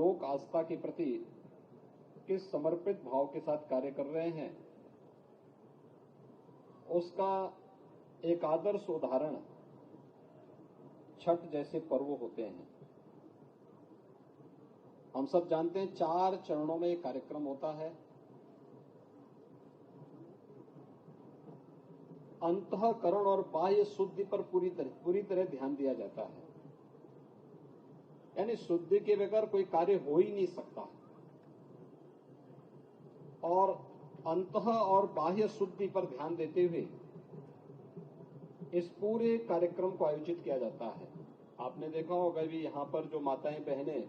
लोक आस्था के प्रति किस समर्पित भाव के साथ कार्य कर रहे हैं, उसका एक आदर्श उदाहरण छठ जैसे पर्व होते हैं। हम सब जानते हैं 4 चरणों में एक कार्यक्रम होता है। अंतःकरण और बाह्य शुद्धि पर पूरी तरह ध्यान दिया जाता है, यानी शुद्धि के बगैर कोई कार्य हो ही नहीं सकता। और अंतः और बाह्य शुद्धि पर ध्यान देते हुए इस पूरे कार्यक्रम को आयोजित किया जाता है। आपने देखा होगा भी यहां पर जो माताएं बहनें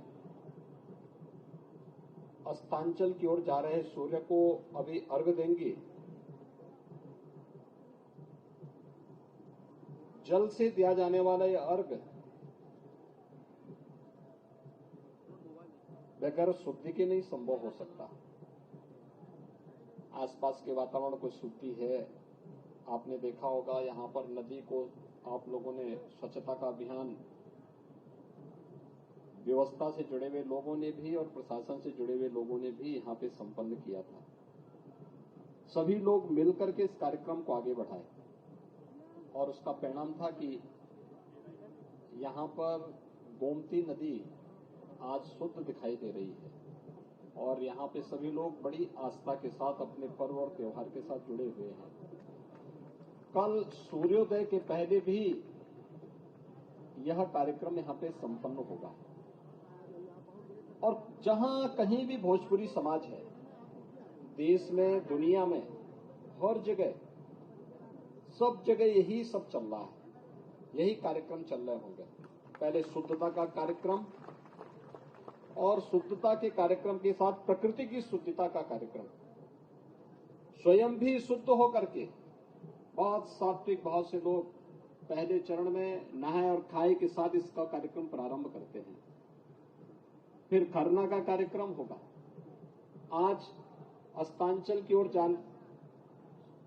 अस्तांचल की ओर जा रहे सूर्य को अभी अर्घ्य देंगी, जल से दिया जाने वाला यह अर्घ्य बगैर शुद्धि के नहीं संभव हो सकता। आसपास के वातावरण को शुद्धि है। आपने देखा होगा यहां पर नदी को आप लोगों ने स्वच्छता का अभियान व्यवस्था से जुड़े हुए लोगों ने भी और प्रशासन से जुड़े हुए लोगों ने भी यहां पे संपन्न किया था। सभी लोग मिलकर के इस कार्यक्रम को आगे बढ़ाए और उसका परिणाम था कि यहां पर गोमती नदी आज शुद्ध दिखाई दे रही है और यहां पे सभी लोग बड़ी आस्था के साथ अपने पर्व और त्योहार के साथ जुड़े हुए हैं। कल सूर्योदय के पहले भी यह कार्यक्रम यहां पे संपन्न होगा और जहां कहीं भी भोजपुरी समाज है, देश में दुनिया में हर जगह सब जगह यही सब चल रहा है, यही कार्यक्रम चल रहे होंगे। पहले शुद्धता का कार्यक्रम और शुद्धता के कार्यक्रम के साथ प्रकृति की शुद्धता का कार्यक्रम, स्वयं भी शुद्ध होकर के बहुत सात्विक भाव से लोग पहले चरण में नहाए और खाए के साथ इसका कार्यक्रम प्रारंभ करते हैं। फिर खरना का कार्यक्रम होगा। आज अस्तांचल की ओर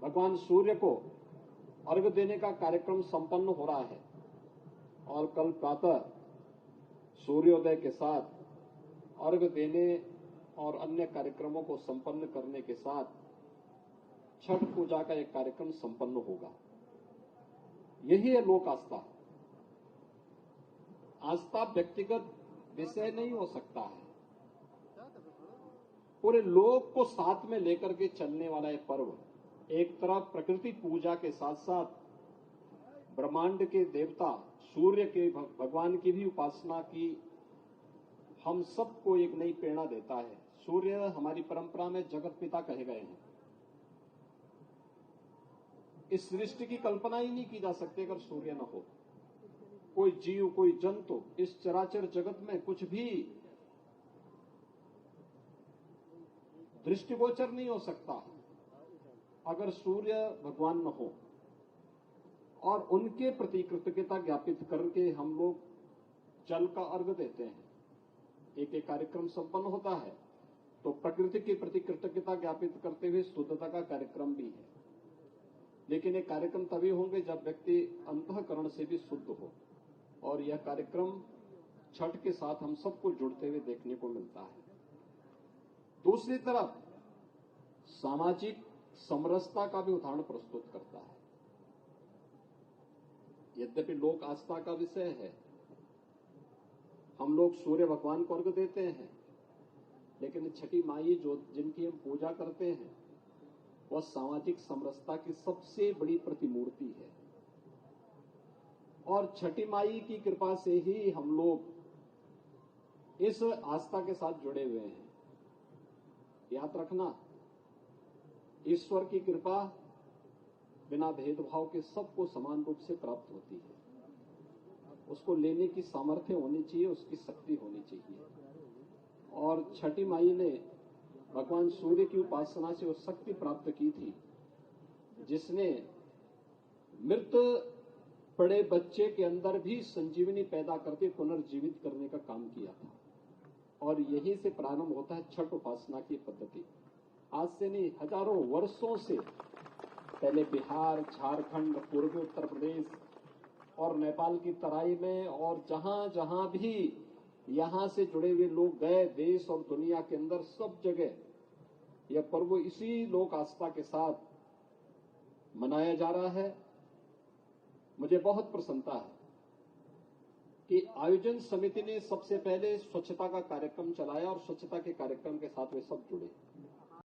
भगवान सूर्य को अर्घ्य देने का कार्यक्रम संपन्न हो रहा है और कल प्रातः सूर्योदय के साथ अर्घ्य देने और अन्य कार्यक्रमों को संपन्न करने के साथ छठ पूजा का एक कार्यक्रम संपन्न होगा। यही है लोक आस्था। आस्था व्यक्तिगत विषय नहीं हो सकता है, पूरे लोक को साथ में लेकर के चलने वाला यह पर्व एक तरफ प्रकृति पूजा के साथ साथ ब्रह्मांड के देवता सूर्य के भगवान की भी उपासना की हम सबको एक नई प्रेरणा देता है। सूर्य हमारी परंपरा में जगत पिता कहे गए हैं। इस सृष्टि की कल्पना ही नहीं की जा सकती अगर सूर्य न हो। कोई जीव, कोई जंतु, इस चराचर जगत में कुछ भी दृष्टिगोचर नहीं हो सकता अगर सूर्य भगवान न हो। और उनके प्रति कृतज्ञता ज्ञापित करके हम लोग जल का अर्घ्य देते हैं। एक एक कार्यक्रम संपन्न होता है तो प्रकृति के प्रति कृतज्ञता ज्ञापित करते हुए शुद्धता का कार्यक्रम भी है। लेकिन ये कार्यक्रम तभी होंगे जब व्यक्ति अंतःकरण से भी शुद्ध हो और यह कार्यक्रम छठ के साथ हम सबको जुड़ते हुए देखने को मिलता है। दूसरी तरफ सामाजिक समरसता का भी उदाहरण प्रस्तुत करता है। यद्यपि लोक आस्था का विषय है, हम लोग सूर्य भगवान को अर्घ्य देते हैं, लेकिन छठी माई जो जिनकी हम पूजा करते हैं वह सामाजिक समरसता की सबसे बड़ी प्रतिमूर्ति है और छठी माई की कृपा से ही हम लोग इस आस्था के साथ जुड़े हुए हैं। याद रखना, ईश्वर की कृपा बिना भेदभाव के सबको समान रूप से प्राप्त होती है। उसको लेने की सामर्थ्य होनी चाहिए, उसकी शक्ति होनी चाहिए। और छठी माई ने भगवान सूर्य की उपासना से वो शक्ति प्राप्त की थी जिसने मृत पड़े बच्चे के अंदर भी संजीवनी पैदा करके पुनर्जीवित करने का काम किया था। और यहीं से प्रारंभ होता है छठ उपासना की पद्धति। आज से नहीं, हजारों वर्षों से पहले बिहार, झारखंड, पूर्वी उत्तर प्रदेश और नेपाल की तराई में और जहां जहां भी यहां से जुड़े हुए लोग गए, देश और दुनिया के अंदर सब जगह यह पर्व इसी लोक आस्था के साथ मनाया जा रहा है। मुझे बहुत प्रसन्नता है कि आयोजन समिति ने सबसे पहले स्वच्छता का कार्यक्रम चलाया और स्वच्छता के कार्यक्रम के साथ वे सब जुड़े।